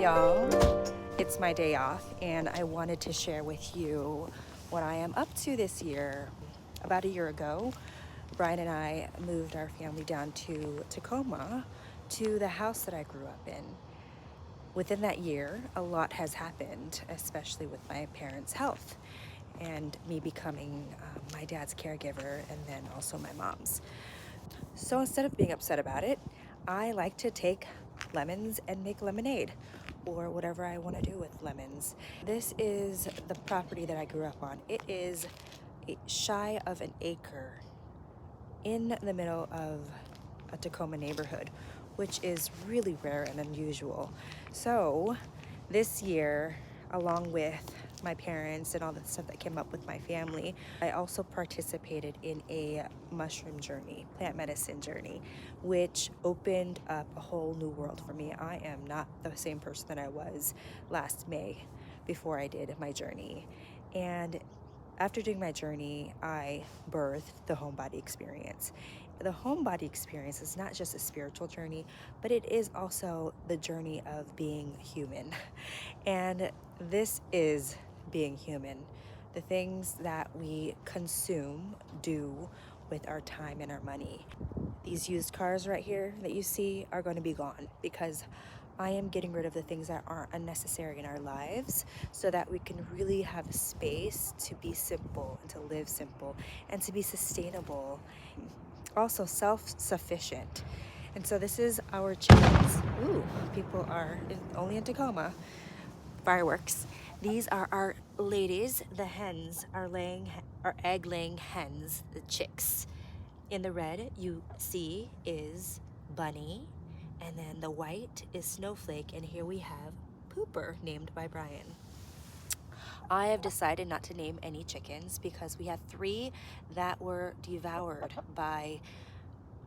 y'all? It's my day off and I wanted to share with you what I am up to this year. About a year ago, Brian and I moved our family down to Tacoma, to the house that I grew up in. Within that year, a lot has happened, especially with my parents' health and me becoming my dad's caregiver and then also my mom's. So instead of being upset about it, I like to take lemons and make lemonade or whatever I want to do with lemons. This is the property that I grew up on. It is shy of an acre in the middle of a Tacoma neighborhood, which is really rare and unusual. So this year, along with my parents and all the stuff that came up with my family, I also participated in a mushroom journey, plant medicine journey, which opened up a whole new world for me. I am not the same person that I was last May before I did my journey. And after doing my journey, I birthed the homebody experience. The homebody experience is not just a spiritual journey, but it is also the journey of being human. And this is being human. The things that we consume, do with our time and our money. These used cars right here that you see are going to be gone because I am getting rid of the things that aren't unnecessary in our lives so that we can really have space to be simple and to live simple and to be sustainable, also self-sufficient. And so this is our chickens. Ooh, people are only in Tacoma. Fireworks. These are our ladies. The hens are egg laying hens, the chicks. In the red you see is Bunny, and then the white is Snowflake, and here we have Pooper, named by Brian. I have decided not to name any chickens because we had 3 that were devoured by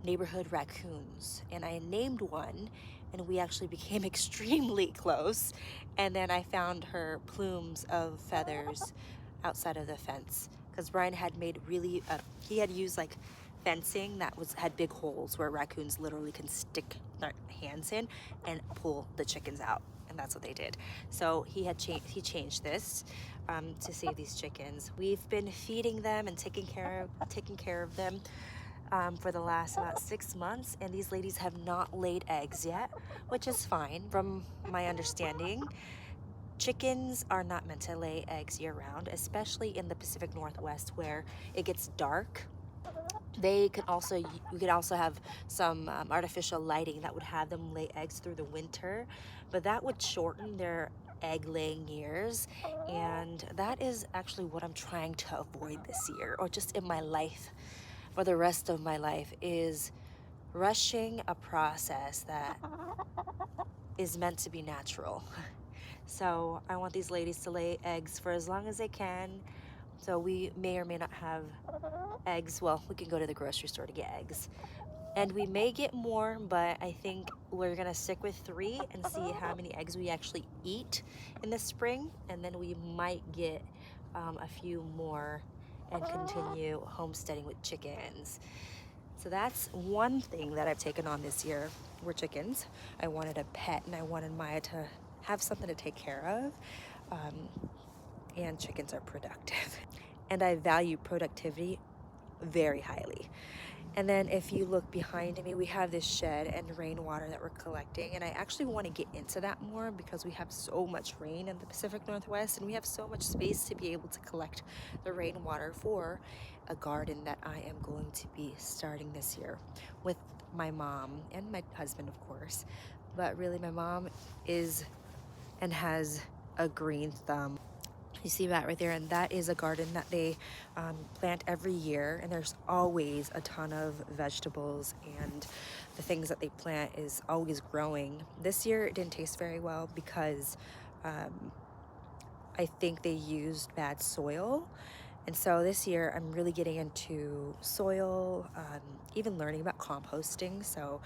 neighborhood raccoons, and I named one and we actually became extremely close, and then I found her plumes of feathers outside of the fence because Brian had made he had used like fencing that had big holes where raccoons literally can stick their hands in and pull the chickens out, and that's what they did. So he changed this to save these chickens. We've been feeding them and taking care of them for the last about 6 months, and these ladies have not laid eggs yet, which is fine. From my understanding, chickens are not meant to lay eggs year-round, especially in the Pacific Northwest where it gets dark. You could also have some artificial lighting that would have them lay eggs through the winter, but that would shorten their egg laying years, and that is actually what I'm trying to avoid this year, or just in my life for the rest of my life, is rushing a process that is meant to be natural. So I want these ladies to lay eggs for as long as they can. So we may or may not have eggs. Well, we can go to the grocery store to get eggs. And we may get more, but I think we're gonna stick with 3 and see how many eggs we actually eat in the spring. And then we might get a few more and continue homesteading with chickens. So that's one thing that I've taken on this year, were chickens. I wanted a pet and I wanted Maya to have something to take care of. And chickens are productive. And I value productivity very highly. And then if you look behind me, we have this shed and rainwater that we're collecting. And I actually want to get into that more because we have so much rain in the Pacific Northwest and we have so much space to be able to collect the rainwater for a garden that I am going to be starting this year with my mom and my husband, of course. But really, my mom is and has a green thumb. You see that right there, and that is a garden that they plant every year, and there's always a ton of vegetables, and the things that they plant is always growing. This year it didn't taste very well because I think they used bad soil, and so this year I'm really getting into soil, even learning about composting, so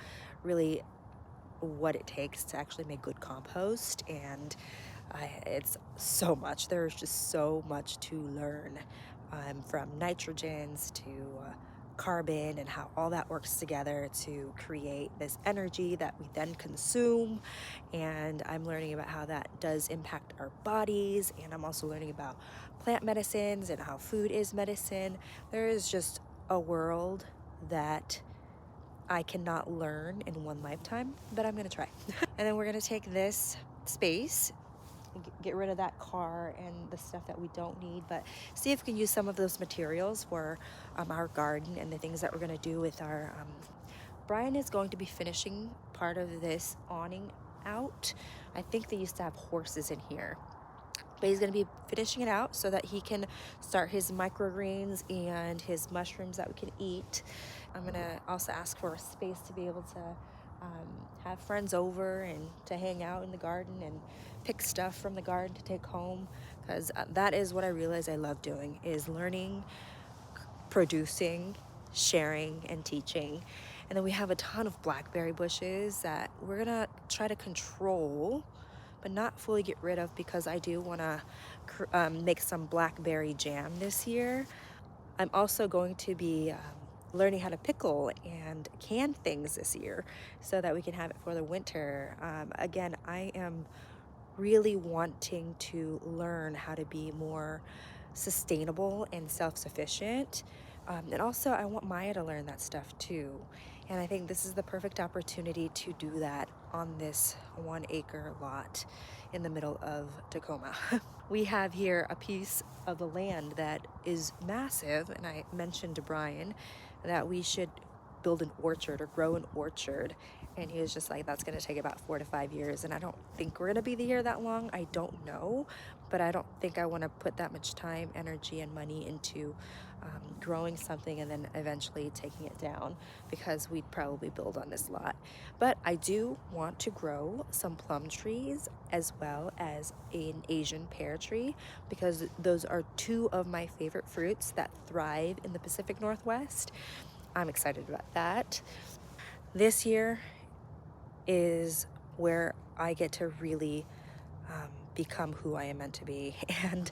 really what it takes to actually make good compost. And it's so much. There's just so much to learn, from nitrogens to carbon and how all that works together to create this energy that we then consume. And I'm learning about how that does impact our bodies. And I'm also learning about plant medicines and how food is medicine. There is just a world that I cannot learn in one lifetime, but I'm gonna try. And then we're gonna take this space, get rid of that car and the stuff that we don't need, but see if we can use some of those materials for our garden and the things that we're gonna do with our, Brian is going to be finishing part of this awning out. I think they used to have horses in here, but he's going to be finishing it out so that he can start his microgreens and his mushrooms that we can eat. I'm going to also ask for a space to be able to have friends over and to hang out in the garden and pick stuff from the garden to take home, because that is what I realize I love doing, is learning, producing, sharing, and teaching. And then we have a ton of blackberry bushes that we're gonna try to control but not fully get rid of, because I do want to make some blackberry jam this year. I'm also going to be learning how to pickle and can things this year so that we can have it for the winter. Again, I am really wanting to learn how to be more sustainable and self-sufficient. And also I want Maya to learn that stuff too. And I think this is the perfect opportunity to do that on this 1 acre lot in the middle of Tacoma. We have here a piece of the land that is massive, and I mentioned to Brian that we should build an orchard or grow an orchard. And he was just like, that's gonna take about 4 to 5 years. And I don't think we're gonna be here that long. I don't know, but I don't think I wanna put that much time, energy, and money into growing something and then eventually taking it down, because we'd probably build on this lot. But I do want to grow some plum trees as well as an Asian pear tree, because those are 2 of my favorite fruits that thrive in the Pacific Northwest. I'm excited about that. This year is where I get to really become who I am meant to be. And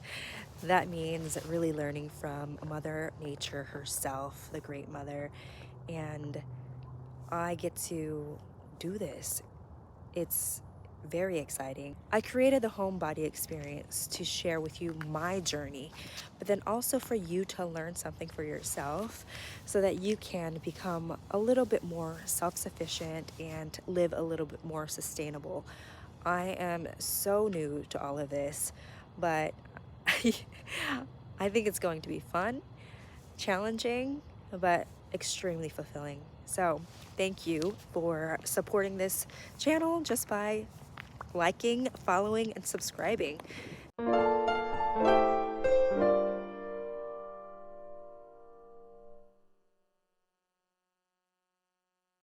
that means really learning from Mother Nature herself, the Great Mother. And I get to do this. It's very exciting. I created the Homebody experience to share with you my journey, but then also for you to learn something for yourself so that you can become a little bit more self-sufficient and live a little bit more sustainable. I am so new to all of this, but I think it's going to be fun, challenging, but extremely fulfilling. So thank you for supporting this channel just by liking, following, and subscribing.